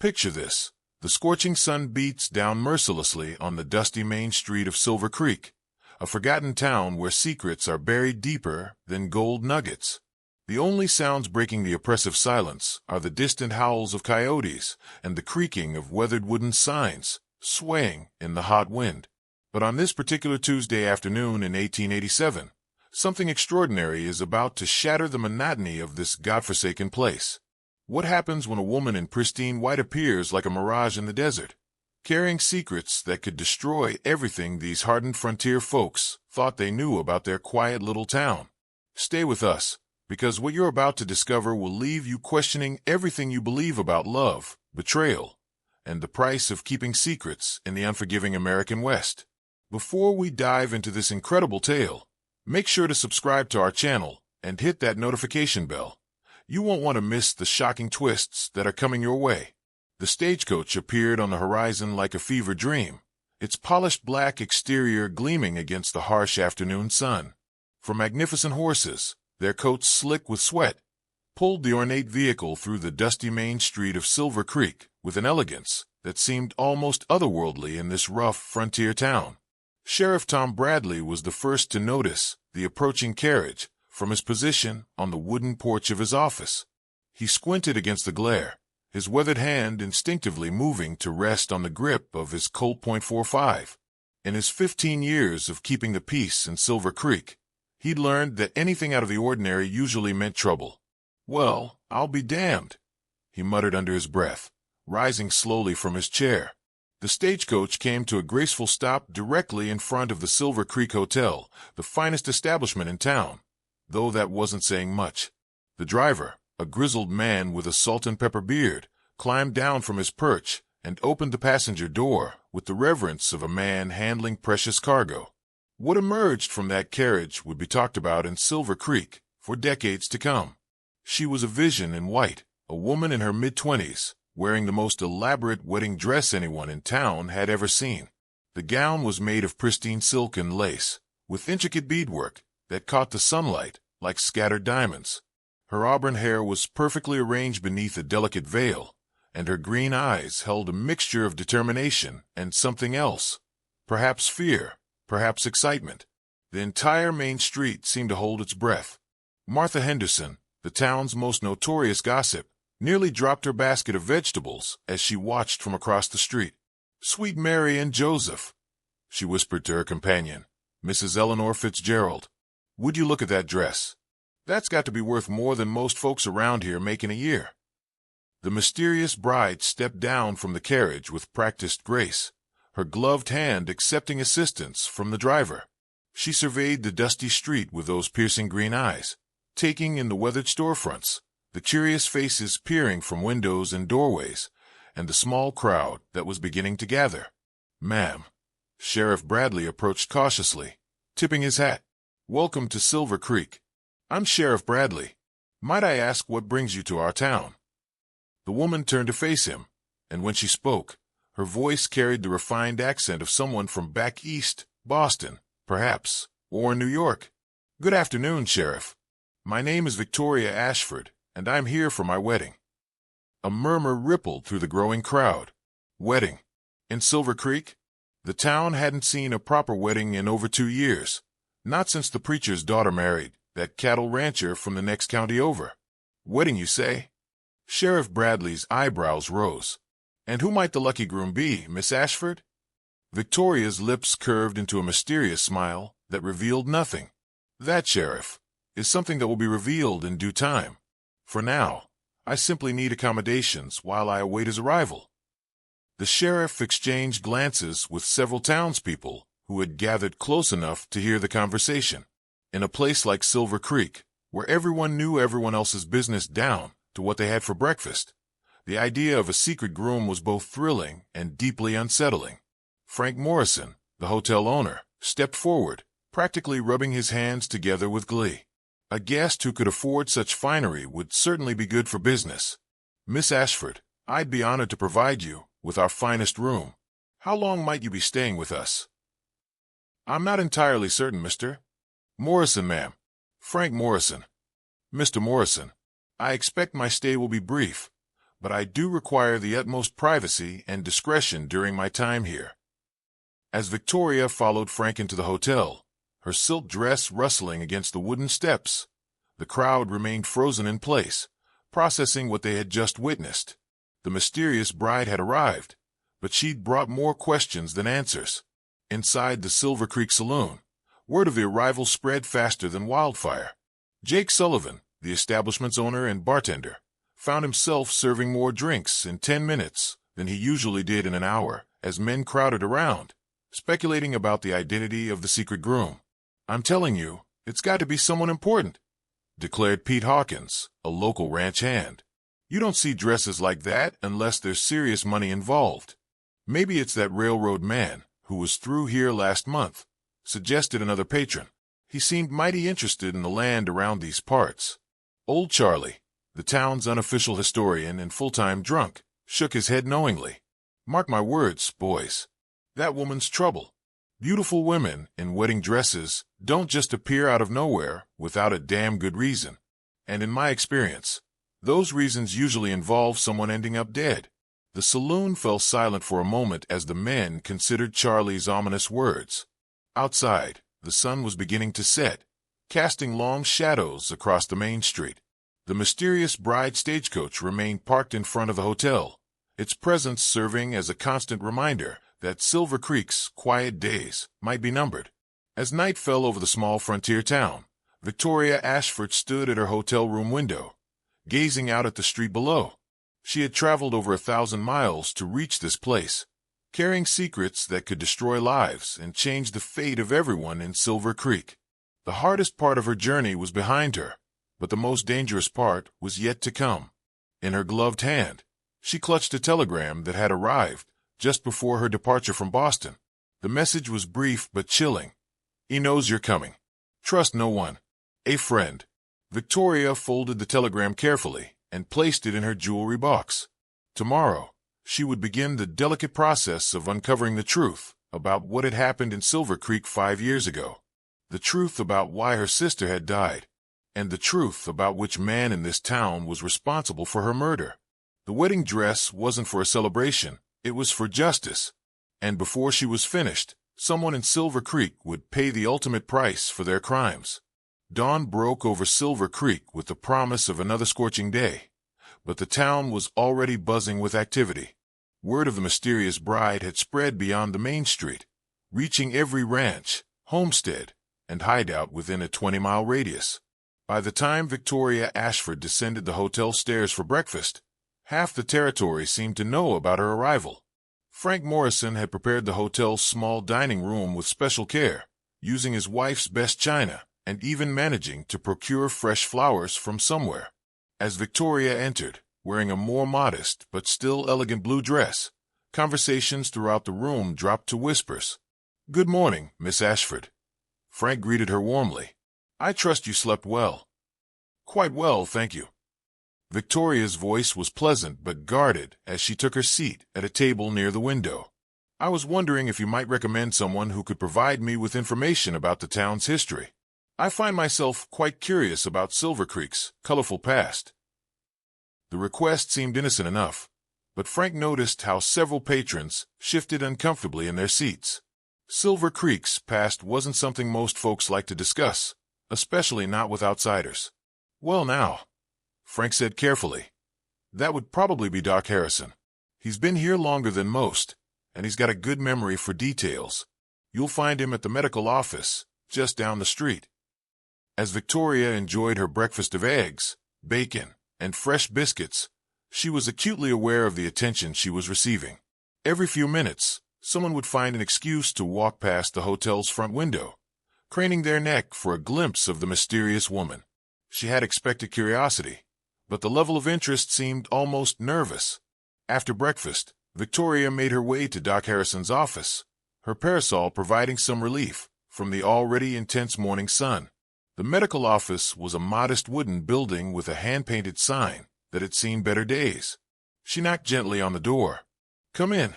Picture this. The scorching sun beats down mercilessly on the dusty main street of Silver Creek, a forgotten town where secrets are buried deeper than gold nuggets. The only sounds breaking the oppressive silence are the distant howls of coyotes and the creaking of weathered wooden signs, swaying in the hot wind. But on this particular Tuesday afternoon in 1887, something extraordinary is about to shatter the monotony of this godforsaken place. What happens when a woman in pristine white appears like a mirage in the desert, carrying secrets that could destroy everything these hardened frontier folks thought they knew about their quiet little town? Stay with us, because what you're about to discover will leave you questioning everything you believe about love, betrayal, and the price of keeping secrets in the unforgiving American West. Before we dive into this incredible tale, make sure to subscribe to our channel and hit that notification bell. You won't want to miss the shocking twists that are coming your way. The Stagecoach appeared on the horizon like a fever dream, its polished black exterior gleaming against the harsh afternoon sun. For magnificent horses, their coats slick with sweat, pulled the ornate vehicle through the dusty main street of Silver Creek with an elegance that seemed almost otherworldly in this rough frontier town. Sheriff Tom Bradley was the first to notice the approaching carriage from his position on the wooden porch of his office. He squinted against the glare, his weathered hand instinctively moving to rest on the grip of his Colt .45. In his 15 years of keeping the peace in Silver Creek, he'd learned that anything out of the ordinary usually meant trouble. "Well, I'll be damned," he muttered under his breath, rising slowly from his chair. The stagecoach came to a graceful stop directly in front of the Silver Creek Hotel, the finest establishment in town, though that wasn't saying much. The driver, a grizzled man with a salt and pepper beard, climbed down from his perch and opened the passenger door with the reverence of a man handling precious cargo. What emerged from that carriage would be talked about in Silver Creek for decades to come. She was a vision in white, a woman in her mid-20s, wearing the most elaborate wedding dress anyone in town had ever seen. The gown was made of pristine silk and lace, with intricate beadwork that caught the sunlight like scattered diamonds. Her auburn hair was perfectly arranged beneath a delicate veil, and her green eyes held a mixture of determination and something else, perhaps fear, perhaps excitement. The entire main street seemed to hold its breath. Martha Henderson, the town's most notorious gossip, nearly dropped her basket of vegetables as she watched from across the street. "Sweet Mary and Joseph," she whispered to her companion, Mrs. Eleanor Fitzgerald. "Would you look at that dress? That's got to be worth more than most folks around here make in a year." The mysterious bride stepped down from the carriage with practiced grace, her gloved hand accepting assistance from the driver. She surveyed the dusty street with those piercing green eyes, taking in the weathered storefronts, the curious faces peering from windows and doorways, and the small crowd that was beginning to gather. "Ma'am." Sheriff Bradley approached cautiously, tipping his hat. "Welcome to Silver Creek. I'm Sheriff Bradley. Might I ask what brings you to our town?" The woman turned to face him, and when she spoke, her voice carried the refined accent of someone from back east, Boston, perhaps, or New York. "Good afternoon, Sheriff. My name is Victoria Ashford, and I'm here for my wedding." A murmur rippled through the growing crowd. Wedding? In Silver Creek? The town hadn't seen a proper wedding in over 2 years, not since the preacher's daughter married that cattle rancher from the next county over. "Wedding, you say?" Sheriff Bradley's eyebrows rose. "And who might the lucky groom be, Miss Ashford?" Victoria's lips curved into a mysterious smile that revealed nothing. "That, Sheriff, is something that will be revealed in due time. For now, I simply need accommodations while I await his arrival." The sheriff exchanged glances with several townspeople who had gathered close enough to hear the conversation. In a place like Silver Creek, where everyone knew everyone else's business down to what they had for breakfast, the idea of a secret groom was both thrilling and deeply unsettling. Frank Morrison, the hotel owner, stepped forward, practically rubbing his hands together with glee. A guest who could afford such finery would certainly be good for business. "Miss Ashford, I'd be honored to provide you with our finest room. How long might you be staying with us?" "I'm not entirely certain, Mr. Morrison, ma'am. Frank Morrison." "Mr. Morrison, I expect my stay will be brief, but I do require the utmost privacy and discretion during my time here." As Victoria followed Frank into the hotel, her silk dress rustling against the wooden steps, the crowd remained frozen in place, processing what they had just witnessed. The mysterious bride had arrived, but she'd brought more questions than answers. Inside the Silver Creek saloon, word of the arrival spread faster than wildfire. Jake Sullivan, the establishment's owner and bartender, found himself serving more drinks in 10 minutes than he usually did in an hour, as men crowded around, speculating about the identity of the secret groom. "I'm telling you, it's got to be someone important," declared Pete Hawkins, a local ranch hand. "You don't see dresses like that unless there's serious money involved." "Maybe it's that railroad man who was through here last month," suggested another patron. "He seemed mighty interested in the land around these parts." Old Charlie, the town's unofficial historian and full-time drunk, shook his head knowingly. "Mark my words, boys. That woman's trouble. Beautiful women in wedding dresses don't just appear out of nowhere without a damn good reason. And in my experience, those reasons usually involve someone ending up dead." The saloon fell silent for a moment as the men considered Charlie's ominous words. Outside, the sun was beginning to set, casting long shadows across the main street. The mysterious bride stagecoach remained parked in front of the hotel, its presence serving as a constant reminder that Silver Creek's quiet days might be numbered. As night fell over the small frontier town, Victoria Ashford stood at her hotel room window, gazing out at the street below. She had traveled over 1,000 miles to reach this place, carrying secrets that could destroy lives and change the fate of everyone in Silver Creek. The hardest part of her journey was behind her, but the most dangerous part was yet to come. In her gloved hand, she clutched a telegram that had arrived just before her departure from Boston. The message was brief but chilling. "He knows you're coming. Trust no one. A friend." Victoria folded the telegram carefully and placed it in her jewelry box. Tomorrow, she would begin the delicate process of uncovering the truth about what had happened in Silver Creek 5 years ago, the truth about why her sister had died, and the truth about which man in this town was responsible for her murder. The wedding dress wasn't for a celebration, it was for justice, and before she was finished, someone in Silver Creek would pay the ultimate price for their crimes. Dawn broke over Silver Creek with the promise of another scorching day, but the town was already buzzing with activity. Word of the mysterious bride had spread beyond the main street, reaching every ranch, homestead, and hideout within a 20-mile radius. By the time Victoria Ashford descended the hotel stairs for breakfast, half the territory seemed to know about her arrival. Frank Morrison had prepared the hotel's small dining room with special care, using his wife's best china, and even managing to procure fresh flowers from somewhere. As Victoria entered, wearing a more modest but still elegant blue dress, conversations throughout the room dropped to whispers. "Good morning, Miss Ashford." Frank greeted her warmly. "I trust you slept well." "Quite well, thank you." Victoria's voice was pleasant but guarded as she took her seat at a table near the window. "I was wondering if you might recommend someone who could provide me with information about the town's history. I find myself quite curious about Silver Creek's colorful past." The request seemed innocent enough, but Frank noticed how several patrons shifted uncomfortably in their seats. Silver Creek's past wasn't something most folks like to discuss, especially not with outsiders. "Well now," Frank said carefully, "that would probably be Doc Harrison. He's been here longer than most, and he's got a good memory for details. You'll find him at the medical office, just down the street." As Victoria enjoyed her breakfast of eggs, bacon, and fresh biscuits, she was acutely aware of the attention she was receiving. Every few minutes, someone would find an excuse to walk past the hotel's front window, craning their neck for a glimpse of the mysterious woman. She had expected curiosity, but the level of interest seemed almost nervous. After breakfast, Victoria made her way to Doc Harrison's office, her parasol providing some relief from the already intense morning sun. The medical office was a modest wooden building with a hand-painted sign that had seen better days. She knocked gently on the door. "Come in,"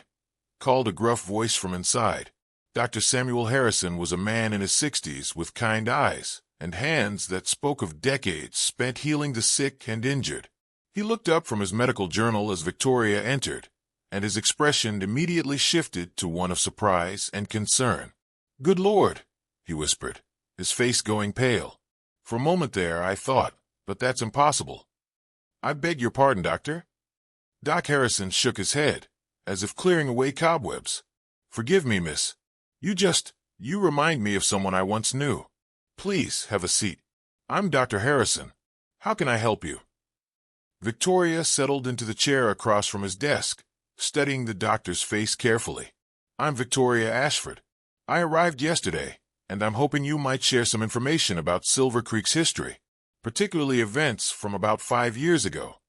called a gruff voice from inside. Dr. Samuel Harrison was a man in his 60s with kind eyes and hands that spoke of decades spent healing the sick and injured. He looked up from his medical journal as Victoria entered, and his expression immediately shifted to one of surprise and concern. "Good Lord," he whispered, his face going pale. "For a moment there I thought, but that's impossible." "I beg your pardon, Doctor." Doc Harrison shook his head, as if clearing away cobwebs. "Forgive me, miss. You remind me of someone I once knew. Please, have a seat. I'm Dr. Harrison. How can I help you?" Victoria settled into the chair across from his desk, studying the doctor's face carefully. "I'm Victoria Ashford. I arrived yesterday, and I'm hoping you might share some information about Silver Creek's history, particularly events from about 5 years ago."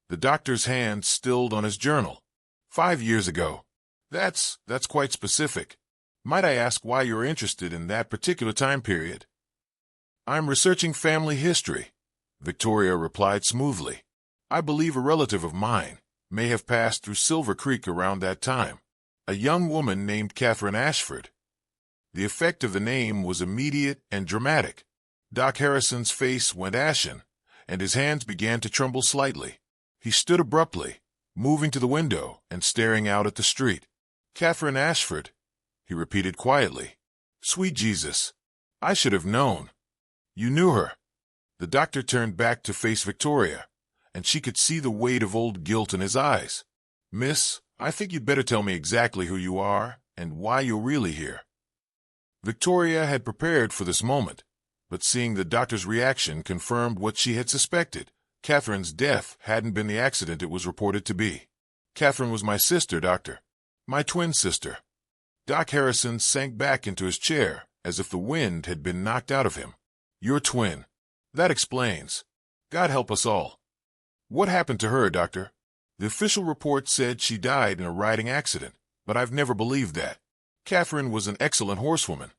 The doctor's hand stilled on his journal. 5 years ago. That's quite specific. Might I ask why you're interested in that particular time period? "I'm researching family history," Victoria replied smoothly. "I believe a relative of mine may have passed through Silver Creek around that time. A young woman named Catherine Ashford." The effect of the name was immediate and dramatic. Doc Harrison's face went ashen, and his hands began to tremble slightly. He stood abruptly, moving to the window and staring out at the street. "Catherine Ashford," he repeated quietly. "Sweet Jesus, I should have known. You knew her." The doctor turned back to face Victoria, and she could see the weight of old guilt in his eyes. "Miss, I think you'd better tell me exactly who you are and why you're really here." Victoria had prepared for this moment, but seeing the doctor's reaction confirmed what she had suspected. Catherine's death hadn't been the accident it was reported to be. "Catherine was my sister, Doctor. My twin sister." Doc Harrison sank back into his chair as if the wind had been knocked out of him. "Your twin. That explains. God help us all. What happened to her, Doctor?" "The official report said she died in a riding accident, but I've never believed that. Catherine was an excellent horsewoman."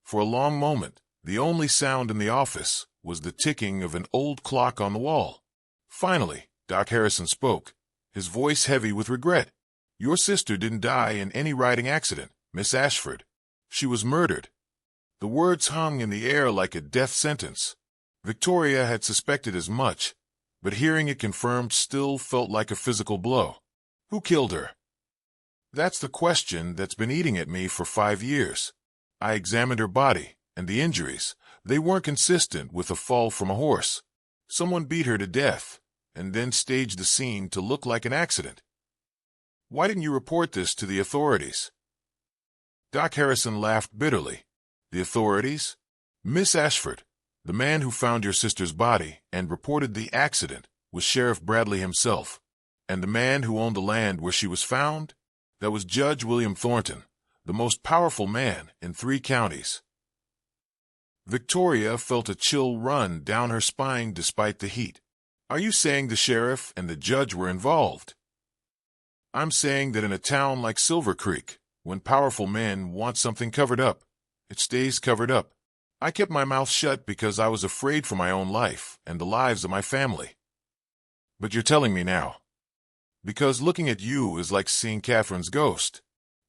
For a long moment, the only sound in the office was the ticking of an old clock on the wall. Finally, Doc Harrison spoke, his voice heavy with regret. "Your sister didn't die in any riding accident, Miss Ashford. She was murdered." The words hung in the air like a death sentence. Victoria had suspected as much, but hearing it confirmed still felt like a physical blow. "Who killed her?" "That's the question that's been eating at me for 5 years. I examined her body, and the injuries, they weren't consistent with a fall from a horse. Someone beat her to death, and then staged the scene to look like an accident." "Why didn't you report this to the authorities?" Doc Harrison laughed bitterly. "The authorities? Miss Ashford, the man who found your sister's body and reported the accident was Sheriff Bradley himself. And the man who owned the land where she was found? That was Judge William Thornton, the most powerful man in 3 counties. Victoria felt a chill run down her spine despite the heat. "Are you saying the sheriff and the judge were involved?" "I'm saying that in a town like Silver Creek, when powerful men want something covered up, it stays covered up. I kept my mouth shut because I was afraid for my own life and the lives of my family." "But you're telling me now." "Because looking at you is like seeing Catherine's ghost,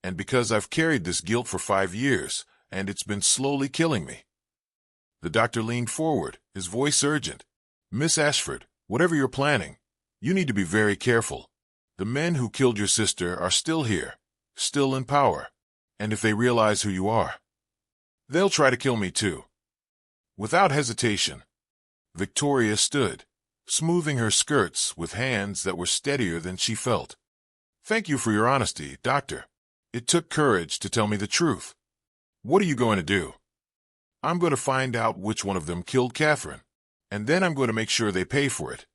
and because I've carried this guilt for 5 years, and it's been slowly killing me." The doctor leaned forward, his voice urgent. "Miss Ashford, whatever you're planning, you need to be very careful. The men who killed your sister are still here, still in power, and if they realize who you are, they'll try to kill me too." Without hesitation, Victoria stood, smoothing her skirts with hands that were steadier than she felt. "Thank you for your honesty, Doctor. It took courage to tell me the truth. What are you going to do?" "I'm going to find out which one of them killed Catherine, and then I'm going to make sure they pay for it."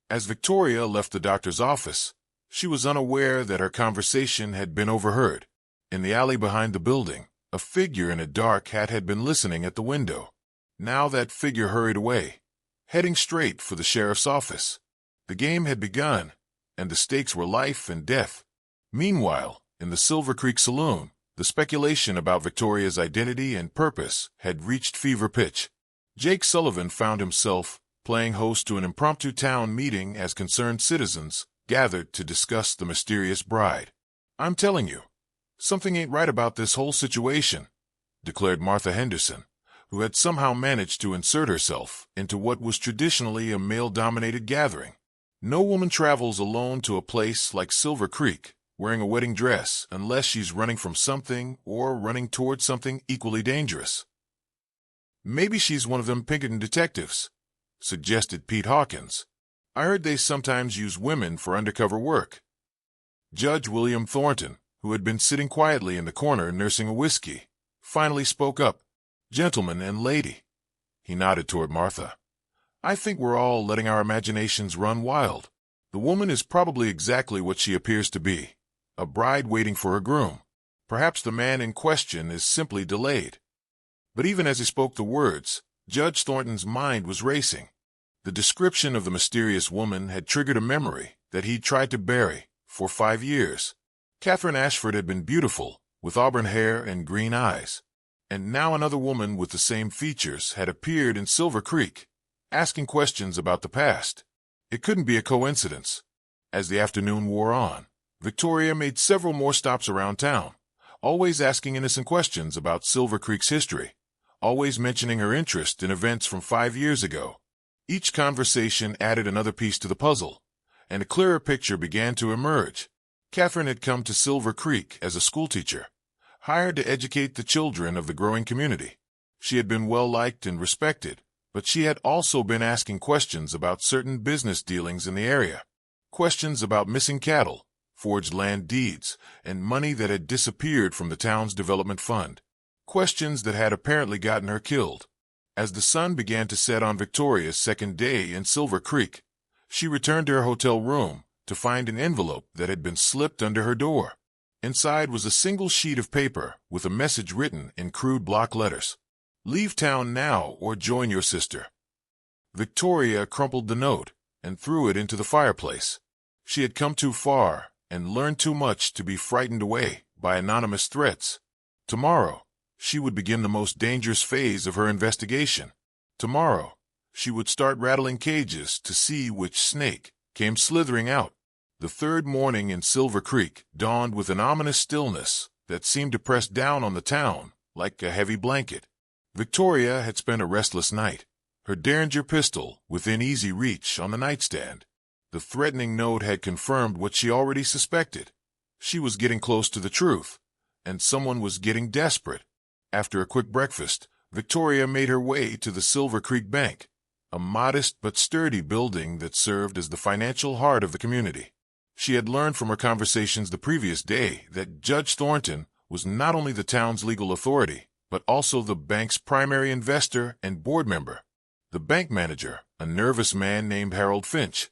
As Victoria left the doctor's office, she was unaware that her conversation had been overheard. In the alley behind the building, a figure in a dark hat had been listening at the window. Now that figure hurried away, heading straight for the sheriff's office. The game had begun, and the stakes were life and death. Meanwhile, in the Silver Creek saloon, the speculation about Victoria's identity and purpose had reached fever pitch. Jake Sullivan found himself playing host to an impromptu town meeting as concerned citizens gathered to discuss the mysterious bride. "I'm telling you, something ain't right about this whole situation," declared Martha Henderson, who had somehow managed to insert herself into what was traditionally a male-dominated gathering. No woman travels alone to a place like Silver Creek, wearing a wedding dress, unless she's running from something or running towards something equally dangerous. "Maybe she's one of them Pinkerton detectives," suggested Pete Hawkins. "I heard they sometimes use women for undercover work." Judge William Thornton, who had been sitting quietly in the corner nursing a whiskey, finally spoke up. "Gentleman and lady," he nodded toward Martha, "I think we're all letting our imaginations run wild. The woman is probably exactly what she appears to be, a bride waiting for her groom. Perhaps the man in question is simply delayed." But even as he spoke the words, Judge Thornton's mind was racing. The description of the mysterious woman had triggered a memory that he'd tried to bury for 5 years. Catherine Ashford had been beautiful, with auburn hair and green eyes. And now another woman with the same features had appeared in Silver Creek, asking questions about the past. It couldn't be a coincidence. As the afternoon wore on, Victoria made several more stops around town, always asking innocent questions about Silver Creek's history, always mentioning her interest in events from 5 years ago. Each conversation added another piece to the puzzle, and a clearer picture began to emerge. Catherine had come to Silver Creek as a schoolteacher, hired to educate the children of the growing community. She had been well-liked and respected, but she had also been asking questions about certain business dealings in the area. Questions about missing cattle, forged land deeds, and money that had disappeared from the town's development fund. Questions that had apparently gotten her killed. As the sun began to set on Victoria's second day in Silver Creek, she returned to her hotel room to find an envelope that had been slipped under her door. Inside was a single sheet of paper with a message written in crude block letters. "Leave town now or join your sister." Victoria crumpled the note and threw it into the fireplace. She had come too far and learned too much to be frightened away by anonymous threats. Tomorrow, she would begin the most dangerous phase of her investigation. Tomorrow, she would start rattling cages to see which snake came slithering out. The third morning in Silver Creek dawned with an ominous stillness that seemed to press down on the town like a heavy blanket. Victoria had spent a restless night, her Derringer pistol within easy reach on the nightstand. The threatening note had confirmed what she already suspected. She was getting close to the truth, and someone was getting desperate. After a quick breakfast, Victoria made her way to the Silver Creek Bank, a modest but sturdy building that served as the financial heart of the community. She had learned from her conversations the previous day that Judge Thornton was not only the town's legal authority, but also the bank's primary investor and board member. The bank manager, a nervous man named Harold Finch,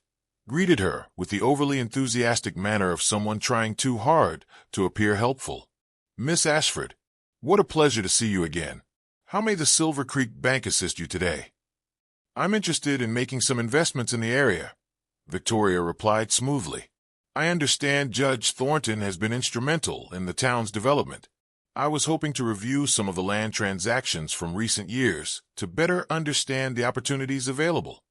greeted her with the overly enthusiastic manner of someone trying too hard to appear helpful. "Miss Ashford, what a pleasure to see you again. How may the Silver Creek Bank assist you today?" "I'm interested in making some investments in the area," Victoria replied smoothly. "I understand Judge Thornton has been instrumental in the town's development. I was hoping to review some of the land transactions from recent years to better understand the opportunities available."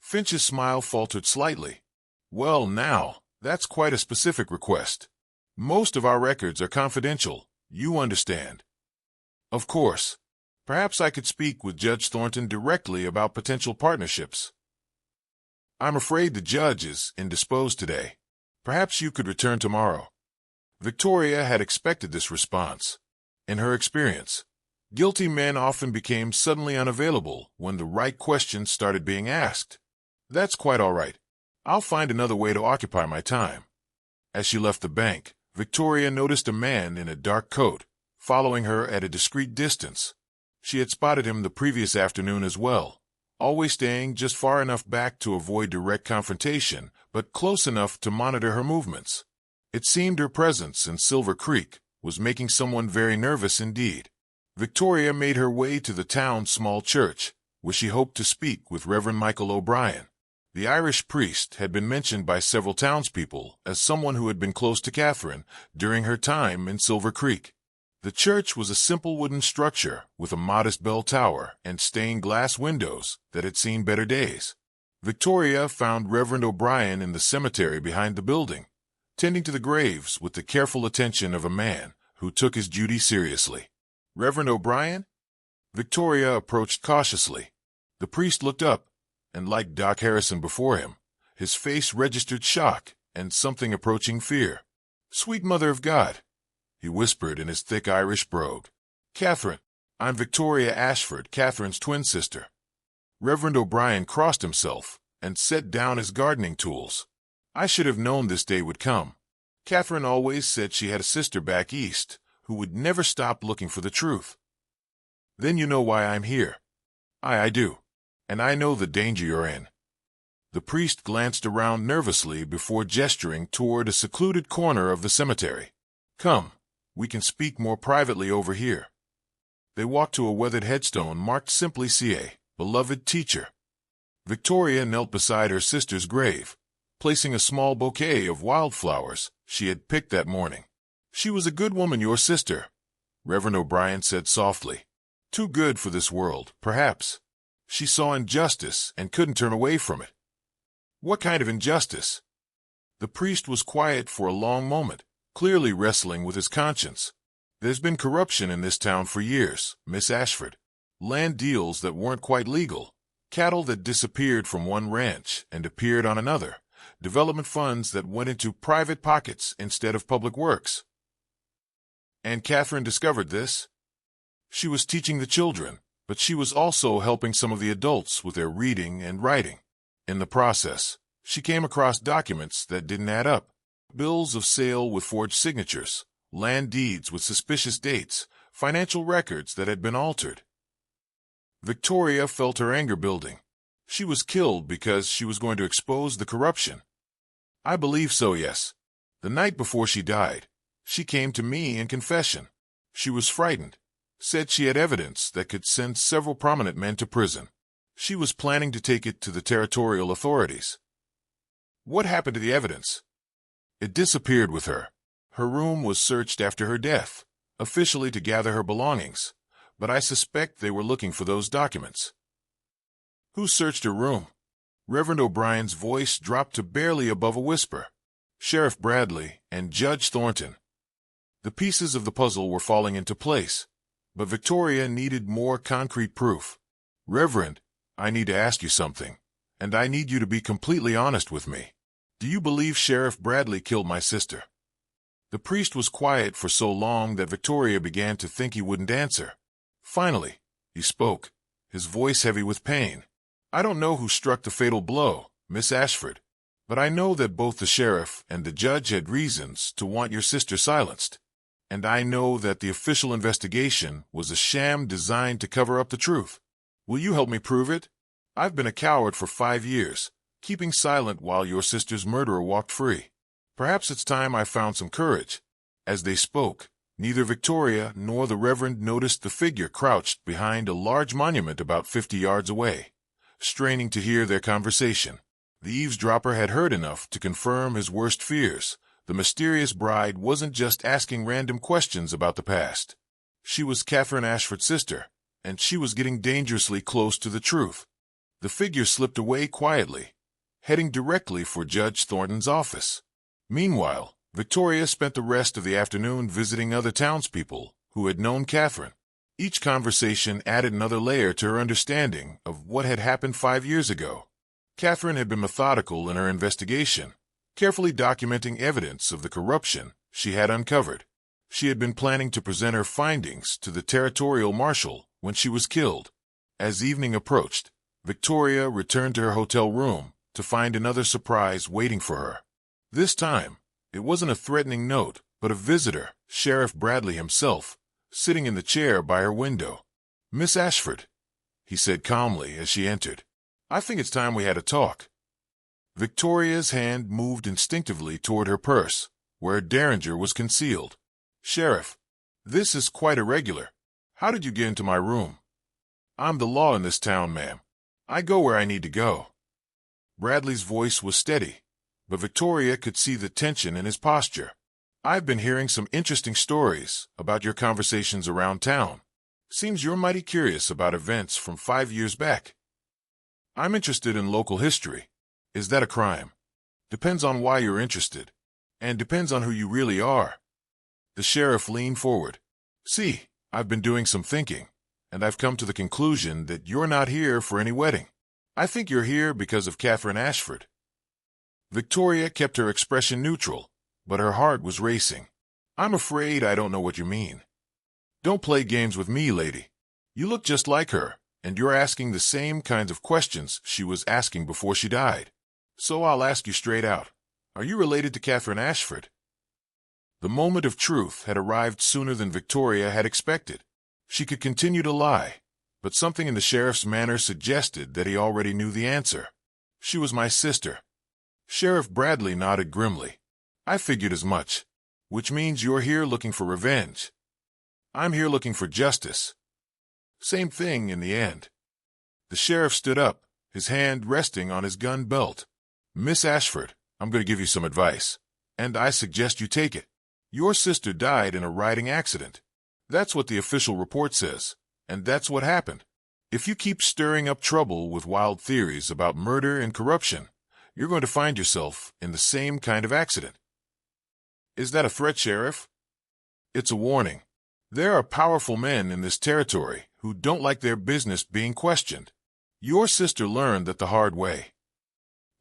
Finch's smile faltered slightly. "Well, now, that's quite a specific request. Most of our records are confidential, you understand." "Of course. Perhaps I could speak with Judge Thornton directly about potential partnerships." "I'm afraid the judge is indisposed today. Perhaps you could return tomorrow." Victoria had expected this response. In her experience, guilty men often became suddenly unavailable when the right questions started being asked. "That's quite all right. I'll find another way to occupy my time." As she left the bank, Victoria noticed a man in a dark coat, following her at a discreet distance. She had spotted him the previous afternoon as well, always staying just far enough back to avoid direct confrontation, but close enough to monitor her movements. It seemed her presence in Silver Creek was making someone very nervous indeed. Victoria made her way to the town's small church, where she hoped to speak with Reverend Michael O'Brien. The Irish priest had been mentioned by several townspeople as someone who had been close to Catherine during her time in Silver Creek. The church was a simple wooden structure with a modest bell tower and stained glass windows that had seen better days. Victoria found Reverend O'Brien in the cemetery behind the building, tending to the graves with the careful attention of a man who took his duty seriously. "Reverend O'Brien?" Victoria approached cautiously. The priest looked up, and like Doc Harrison before him, his face registered shock and something approaching fear. "Sweet Mother of God," he whispered in his thick Irish brogue. "Catherine, I'm Victoria Ashford, Catherine's twin sister." Reverend O'Brien crossed himself and set down his gardening tools. "I should have known this day would come. Catherine always said she had a sister back east who would never stop looking for the truth." "Then you know why I'm here." I do. And I know the danger you're in." The priest glanced around nervously before gesturing toward a secluded corner of the cemetery. "Come, we can speak more privately over here." They walked to a weathered headstone marked simply C.A., beloved teacher. Victoria knelt beside her sister's grave, placing a small bouquet of wildflowers she had picked that morning. "She was a good woman, your sister," Reverend O'Brien said softly. "Too good for this world, perhaps. She saw injustice and couldn't turn away from it." "What kind of injustice?" The priest was quiet for a long moment, clearly wrestling with his conscience. "There's been corruption in this town for years, Miss Ashford. Land deals that weren't quite legal, cattle that disappeared from one ranch and appeared on another, development funds that went into private pockets instead of public works." "And Catherine discovered this?" "She was teaching the children, but she was also helping some of the adults with their reading and writing. In the process, she came across documents that didn't add up. Bills of sale with forged signatures, land deeds with suspicious dates, financial records that had been altered." Victoria felt her anger building. She was killed because she was going to expose the corruption. "I believe so, yes. The night before she died, she came to me in confession. She was frightened, said she had evidence that could send several prominent men to prison. She was planning to take it to the territorial authorities." "What happened to the evidence?" "It disappeared with her. Her room was searched after her death, officially to gather her belongings, but I suspect they were looking for those documents." "Who searched her room?" Reverend O'Brien's voice dropped to barely above a whisper. "Sheriff Bradley and Judge Thornton." The pieces of the puzzle were falling into place, but Victoria needed more concrete proof. "Reverend, I need to ask you something, and I need you to be completely honest with me. Do you believe Sheriff Bradley killed my sister?" The priest was quiet for so long that Victoria began to think he wouldn't answer. Finally, he spoke, his voice heavy with pain. "I don't know who struck the fatal blow, Miss Ashford, but I know that both the sheriff and the judge had reasons to want your sister silenced. And I know that the official investigation was a sham designed to cover up the truth. Will you help me prove it? I've been a coward for 5 years, keeping silent while your sister's murderer walked free. Perhaps it's time I found some courage." As they spoke, neither Victoria nor the Reverend noticed the figure crouched behind a large monument about 50 yards away, straining to hear their conversation. The eavesdropper had heard enough to confirm his worst fears. The mysterious bride wasn't just asking random questions about the past. She was Catherine Ashford's sister, and she was getting dangerously close to the truth. The figure slipped away quietly, heading directly for Judge Thornton's office. Meanwhile, Victoria spent the rest of the afternoon visiting other townspeople who had known Catherine. Each conversation added another layer to her understanding of what had happened 5 years ago. Catherine had been methodical in her investigation, carefully documenting evidence of the corruption she had uncovered. She had been planning to present her findings to the territorial marshal when she was killed. As evening approached, Victoria returned to her hotel room to find another surprise waiting for her. This time, it wasn't a threatening note, but a visitor, Sheriff Bradley himself, sitting in the chair by her window. "Miss Ashford," he said calmly as she entered, "I think it's time we had a talk." Victoria's hand moved instinctively toward her purse, where a derringer was concealed. "Sheriff, this is quite irregular. How did you get into my room?" "I'm the law in this town, ma'am. I go where I need to go." Bradley's voice was steady, but Victoria could see the tension in his posture. "I've been hearing some interesting stories about your conversations around town. Seems you're mighty curious about events from 5 years back." "I'm interested in local history. Is that a crime?" "Depends on why you're interested, and depends on who you really are." The sheriff leaned forward. "See, I've been doing some thinking, and I've come to the conclusion that you're not here for any wedding. I think you're here because of Catherine Ashford." Victoria kept her expression neutral, but her heart was racing. "I'm afraid I don't know what you mean." "Don't play games with me, lady. You look just like her, and you're asking the same kinds of questions she was asking before she died. So I'll ask you straight out. Are you related to Catherine Ashford?" The moment of truth had arrived sooner than Victoria had expected. She could continue to lie, but something in the sheriff's manner suggested that he already knew the answer. "She was my sister." Sheriff Bradley nodded grimly. "I figured as much. Which means you're here looking for revenge." "I'm here looking for justice." "Same thing in the end." The sheriff stood up, his hand resting on his gun belt. "Miss Ashford, I'm going to give you some advice, and I suggest you take it. Your sister died in a riding accident. That's what the official report says, and that's what happened. If you keep stirring up trouble with wild theories about murder and corruption, you're going to find yourself in the same kind of accident." "Is that a threat, Sheriff?" "It's a warning. There are powerful men in this territory who don't like their business being questioned. Your sister learned that the hard way."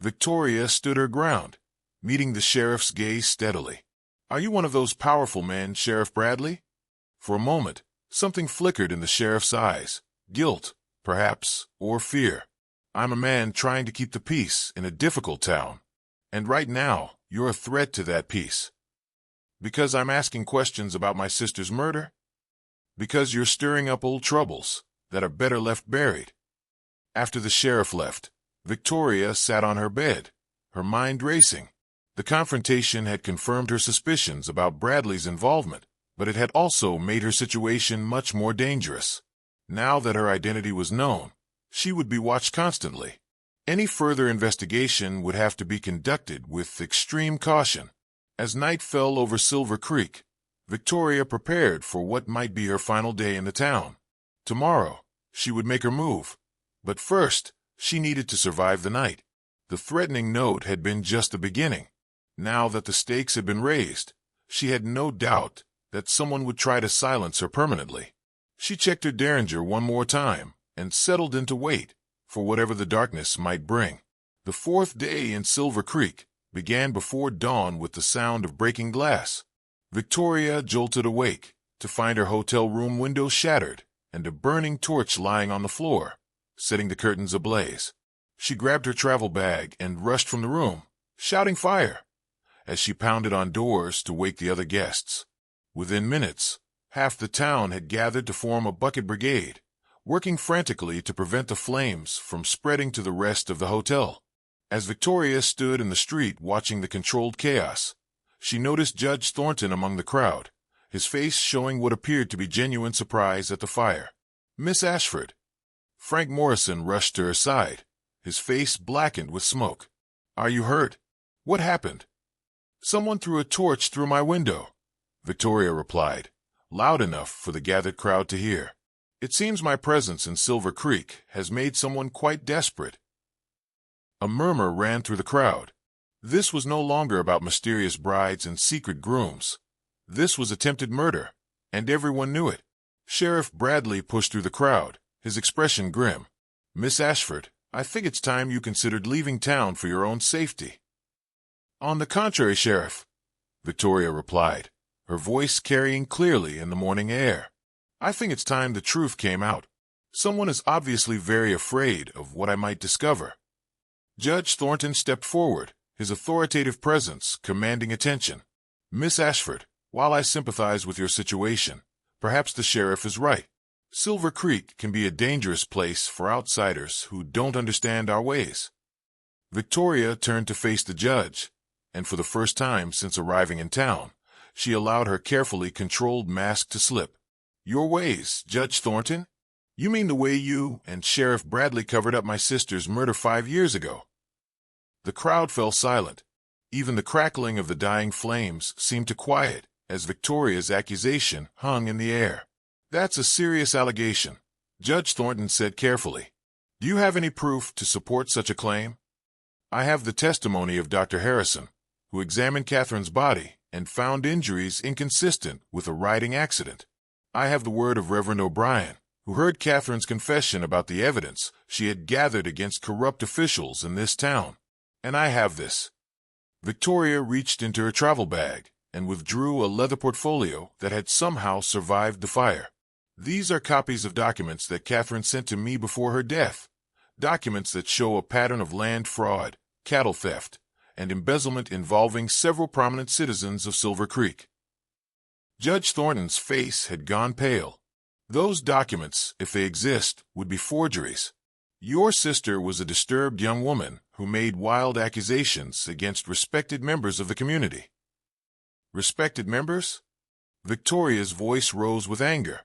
Victoria stood her ground, meeting the sheriff's gaze steadily. "Are you one of those powerful men, Sheriff Bradley?" For a moment, something flickered in the sheriff's eyes. Guilt, perhaps, or fear. "I'm a man trying to keep the peace in a difficult town, and right now you're a threat to that peace." "Because I'm asking questions about my sister's murder?" "Because you're stirring up old troubles that are better left buried." After the sheriff left, Victoria sat on her bed, her mind racing. The confrontation had confirmed her suspicions about Bradley's involvement, but it had also made her situation much more dangerous. Now that her identity was known, she would be watched constantly. Any further investigation would have to be conducted with extreme caution. As night fell over Silver Creek, Victoria prepared for what might be her final day in the town. Tomorrow, she would make her move. But first, she needed to survive the night. The threatening note had been just the beginning. Now that the stakes had been raised, she had no doubt that someone would try to silence her permanently. She checked her derringer one more time and settled into wait for whatever the darkness might bring. The fourth day in Silver Creek began before dawn with the sound of breaking glass. Victoria jolted awake to find her hotel room window shattered and a burning torch lying on the floor, setting the curtains ablaze. She grabbed her travel bag and rushed from the room, shouting fire, as she pounded on doors to wake the other guests. Within minutes, half the town had gathered to form a bucket brigade, working frantically to prevent the flames from spreading to the rest of the hotel. As Victoria stood in the street watching the controlled chaos, she noticed Judge Thornton among the crowd, his face showing what appeared to be genuine surprise at the fire. "Miss Ashford." Frank Morrison rushed to her side, his face blackened with smoke. "Are you hurt? What happened?" "Someone threw a torch through my window," Victoria replied, loud enough for the gathered crowd to hear. "It seems my presence in Silver Creek has made someone quite desperate." A murmur ran through the crowd. This was no longer about mysterious brides and secret grooms. This was attempted murder, and everyone knew it. Sheriff Bradley pushed through the crowd, his expression grim. "Miss Ashford, I think it's time you considered leaving town for your own safety." "On the contrary, Sheriff," Victoria replied, her voice carrying clearly in the morning air. "I think it's time the truth came out. Someone is obviously very afraid of what I might discover." Judge Thornton stepped forward, his authoritative presence commanding attention. "Miss Ashford, while I sympathize with your situation, perhaps the sheriff is right. Silver Creek can be a dangerous place for outsiders who don't understand our ways." Victoria turned to face the judge, and for the first time since arriving in town, she allowed her carefully controlled mask to slip. "Your ways, Judge Thornton? You mean the way you and Sheriff Bradley covered up my sister's murder 5 years ago?" The crowd fell silent. Even the crackling of the dying flames seemed to quiet as Victoria's accusation hung in the air. "That's a serious allegation," Judge Thornton said carefully. "Do you have any proof to support such a claim?" "I have the testimony of Dr. Harrison, who examined Catherine's body and found injuries inconsistent with a riding accident. I have the word of Reverend O'Brien, who heard Catherine's confession about the evidence she had gathered against corrupt officials in this town. And I have this. Victoria reached into her travel bag and withdrew a leather portfolio that had somehow survived the fire. These are copies of documents that Catherine sent to me before her death, documents that show a pattern of land fraud, cattle theft, and embezzlement involving several prominent citizens of Silver Creek. Judge Thornton's face had gone pale. Those documents, if they exist, would be forgeries. Your sister was a disturbed young woman who made wild accusations against respected members of the community. Respected members? Victoria's voice rose with anger.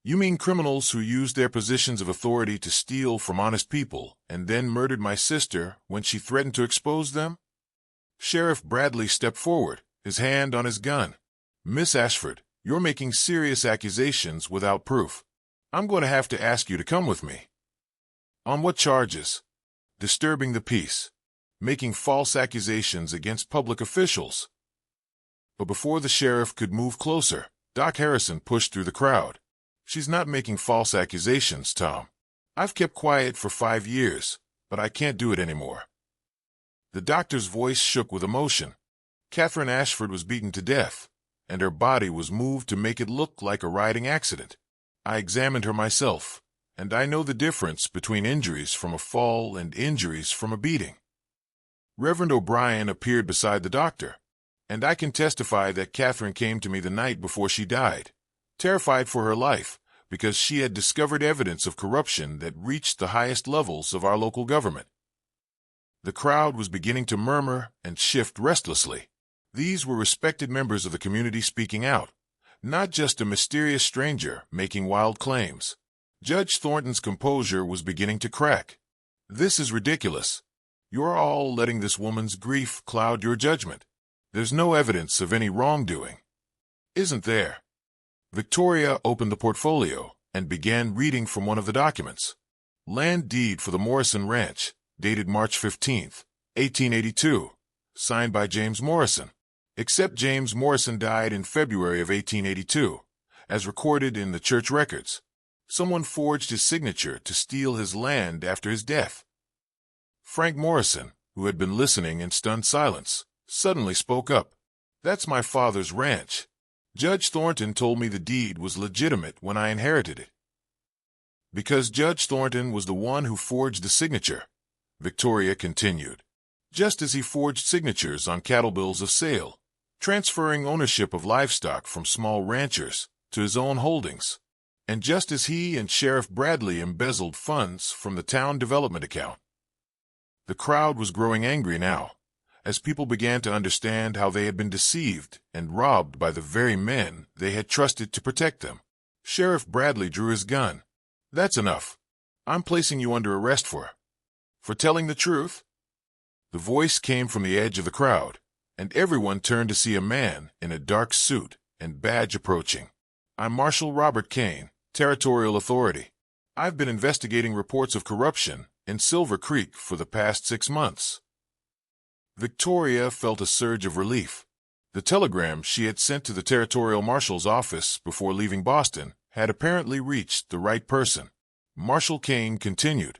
You mean criminals who used their positions of authority to steal from honest people and then murdered my sister when she threatened to expose them? Sheriff Bradley stepped forward, his hand on his gun. Miss Ashford, you're making serious accusations without proof. I'm going to have to ask you to come with me. On what charges? Disturbing the peace. Making false accusations against public officials. But before the sheriff could move closer, Doc Harrison pushed through the crowd. She's not making false accusations, Tom. I've kept quiet for 5 years, but I can't do it anymore. The doctor's voice shook with emotion. Catherine Ashford was beaten to death, and her body was moved to make it look like a riding accident. I examined her myself, and I know the difference between injuries from a fall and injuries from a beating. Reverend O'Brien appeared beside the doctor, and I can testify that Catherine came to me the night before she died, terrified for her life because she had discovered evidence of corruption that reached the highest levels of our local government. The crowd was beginning to murmur and shift restlessly. These were respected members of the community speaking out, not just a mysterious stranger making wild claims. Judge Thornton's composure was beginning to crack. This is ridiculous. You're all letting this woman's grief cloud your judgment. There's no evidence of any wrongdoing. Isn't there? Victoria opened the portfolio and began reading from one of the documents. Land deed for the Morrison Ranch, dated March 15, 1882, signed by James Morrison. Except James Morrison died in February of 1882, as recorded in the church records. Someone forged his signature to steal his land after his death. Frank Morrison, who had been listening in stunned silence, suddenly spoke up. That's my father's ranch. Judge Thornton told me the deed was legitimate when I inherited it. Because Judge Thornton was the one who forged the signature, Victoria continued, just as he forged signatures on cattle bills of sale, transferring ownership of livestock from small ranchers to his own holdings, and just as he and Sheriff Bradley embezzled funds from the town development account. The crowd was growing angry now, as people began to understand how they had been deceived and robbed by the very men they had trusted to protect them. Sheriff Bradley drew his gun. That's enough. I'm placing you under arrest for telling the truth? The voice came from the edge of the crowd, and everyone turned to see a man in a dark suit and badge approaching. I'm Marshal Robert Kane, Territorial Authority. I've been investigating reports of corruption in Silver Creek for the past 6 months. Victoria felt a surge of relief. The telegram she had sent to the Territorial Marshal's office before leaving Boston had apparently reached the right person. Marshal Kane continued.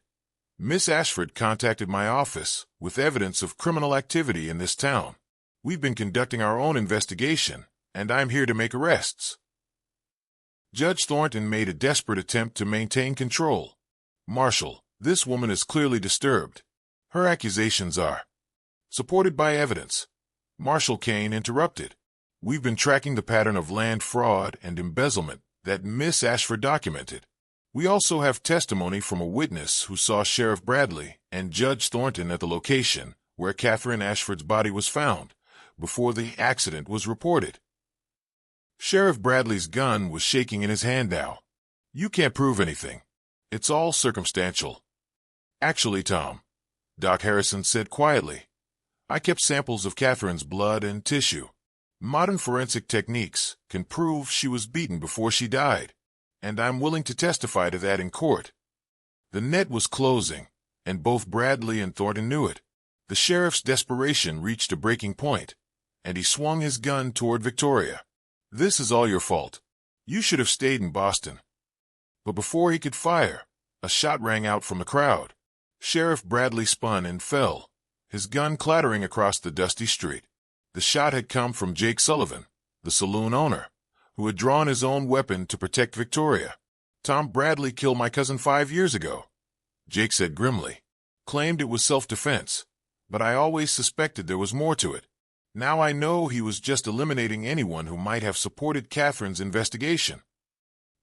Miss Ashford contacted my office with evidence of criminal activity in this town. We've been conducting our own investigation, and I'm here to make arrests. Judge Thornton made a desperate attempt to maintain control. Marshal, this woman is clearly disturbed. Her accusations are supported by evidence. Marshal Kane interrupted. We've been tracking the pattern of land fraud and embezzlement that Miss Ashford documented. We also have testimony from a witness who saw Sheriff Bradley and Judge Thornton at the location where Catherine Ashford's body was found before the accident was reported. Sheriff Bradley's gun was shaking in his hand now. You can't prove anything. It's all circumstantial. Actually, Tom, Doc Harrison said quietly, I kept samples of Catherine's blood and tissue. Modern forensic techniques can prove she was beaten before she died, and I'm willing to testify to that in court. The net was closing, and both Bradley and Thornton knew it. The sheriff's desperation reached a breaking point, and he swung his gun toward Victoria. This is all your fault. You should have stayed in Boston. But before he could fire, a shot rang out from the crowd. Sheriff Bradley spun and fell, his gun clattering across the dusty street. The shot had come from Jake Sullivan, the saloon owner, who had drawn his own weapon to protect Victoria. "Tom Bradley killed my cousin 5 years ago," Jake said grimly. "Claimed it was self-defense, but I always suspected there was more to it. Now I know he was just eliminating anyone who might have supported Catherine's investigation."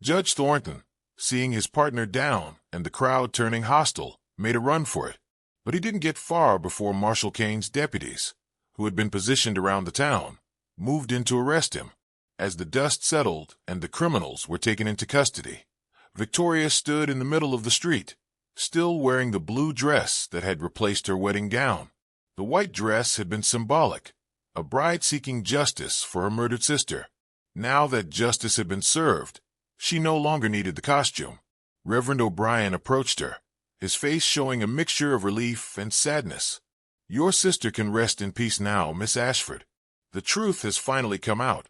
Judge Thornton, seeing his partner down and the crowd turning hostile, made a run for it. But he didn't get far before Marshal Kane's deputies, who had been positioned around the town, moved in to arrest him. As the dust settled and the criminals were taken into custody, Victoria stood in the middle of the street, still wearing the blue dress that had replaced her wedding gown. The white dress had been symbolic, a bride seeking justice for her murdered sister. Now that justice had been served, she no longer needed the costume. Reverend O'Brien approached her, his face showing a mixture of relief and sadness. "Your sister can rest in peace now, Miss Ashford. The truth has finally come out."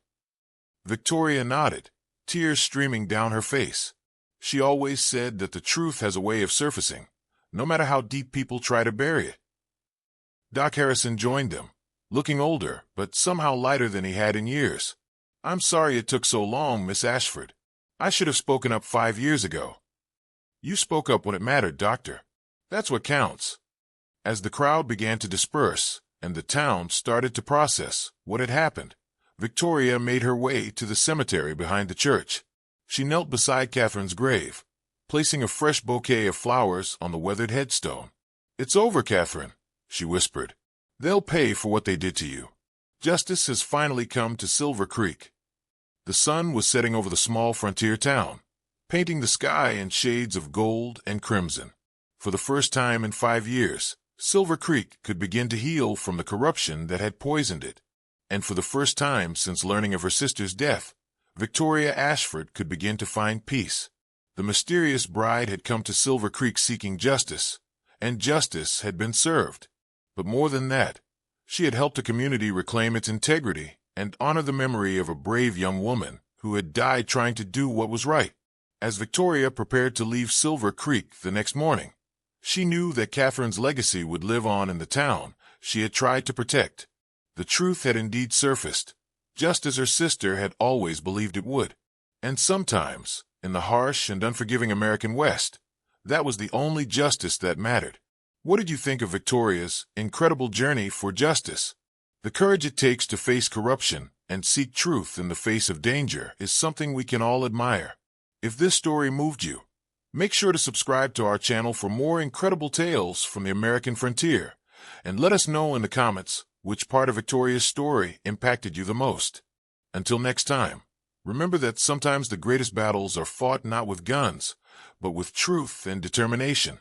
Victoria nodded, tears streaming down her face. She always said that the truth has a way of surfacing, no matter how deep people try to bury it. Doc Harrison joined them, looking older, but somehow lighter than he had in years. "I'm sorry it took so long, Miss Ashford. I should have spoken up 5 years ago." "You spoke up when it mattered, Doctor. That's what counts." As the crowd began to disperse and the town started to process what had happened, Victoria made her way to the cemetery behind the church. She knelt beside Catherine's grave, placing a fresh bouquet of flowers on the weathered headstone. "It's over, Catherine," she whispered. "They'll pay for what they did to you. Justice has finally come to Silver Creek." The sun was setting over the small frontier town, painting the sky in shades of gold and crimson. For the first time in 5 years, Silver Creek could begin to heal from the corruption that had poisoned it. And for the first time since learning of her sister's death, Victoria Ashford could begin to find peace. The mysterious bride had come to Silver Creek seeking justice, and justice had been served. But more than that, she had helped a community reclaim its integrity and honor the memory of a brave young woman who had died trying to do what was right. As Victoria prepared to leave Silver Creek the next morning, she knew that Catherine's legacy would live on in the town she had tried to protect. The truth had indeed surfaced, just as her sister had always believed it would. And sometimes, in the harsh and unforgiving American West, that was the only justice that mattered. What did you think of Victoria's incredible journey for justice? The courage it takes to face corruption and seek truth in the face of danger is something we can all admire. If this story moved you, make sure to subscribe to our channel for more incredible tales from the American frontier, and let us know in the comments which part of Victoria's story impacted you the most. Until next time, remember that sometimes the greatest battles are fought not with guns, but with truth and determination.